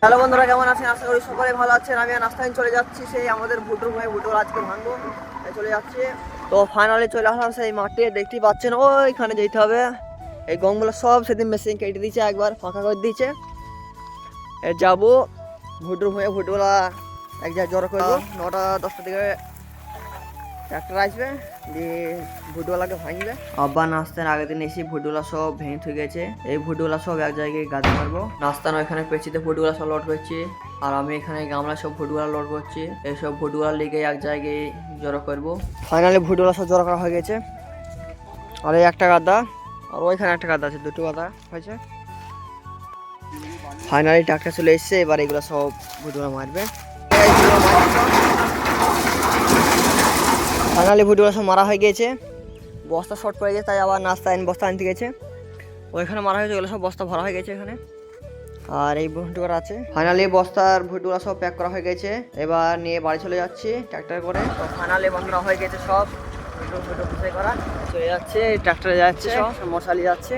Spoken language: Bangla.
হ্যালো বন্ধুরা, কেমন আছেন? আশা করি সকলে ভালো আছেন। আমি নাস্তায় চলে যাচ্ছি সেই আমাদের ভুটুর ভাই ভুটুর আজকে ভাঙবো চলে যাচ্ছি। তো ফাইনালি চলে আসলাম সেই মাঠে, দেখতেই পাচ্ছেন ওইখানে যেতে হবে। এই গমগুলো সব সেদিন মেশিন কেটে দিয়েছে, একবার ফাঁকা করে দিয়েছে। যাবো ভুটুর ভাই ভুটুরা এক জায়গায় জড়ো করবো। 9টা-10টার দিকে ট্রাক্টর আসবে, দিয়ে ভুটওয়ালাকে ভাঙবে। আব্বা নাস্তার আগের দিন এসে ভুটওয়ালা সব ভেঙে থুয়ে গেছে। এই ভুটওয়ালা সব এক জায়গায় গাছে মারবো। নাস্তানো এখানে পেছিতে ভুটওয়ালা সব লোড করছি, আর আমি এখানে গামলা সব ভুটওয়ালা লোড করছি। এইসব ভুটওয়ালা লিগে এক জায়গায় জড়ো করবো। ফাইনালি ভুটওয়ালা সব জড়ো করা হয়ে গেছে। আর এই একটা গাদা, আর ওইখানে একটা গাদা আছে, দুটো গাদা হয়েছে। ফাইনালি ট্রাক্টর চলে এসছে, এবার এগুলো সব ভুটওয়ালা মারবে। ফাইনালি ভুটগুলো সব মারা হয়ে গিয়েছে। বস্তা শর্ট পড়ে গেছে, তাই আবার নাস্তা বস্তা আনতে গেছে। ওইখানে মারা হয়েছে, ওগুলো সব বস্তা ভরা হয়ে গেছে এখানে। আর এই ভুট্টুরা আছে। ফাইনালি বস্তার ভুট্টুরা সব প্যাক করা হয়ে গেছে, এবার নিয়ে বাড়ি চলে যাচ্ছি ট্র্যাক্টর করে। তো ফাইনালি বন্ধুরা হয়ে গেছে সব ভুট্টু করা চলে যাচ্ছে, ট্র্যাক্টরে যাচ্ছে, সব মশালি যাচ্ছে।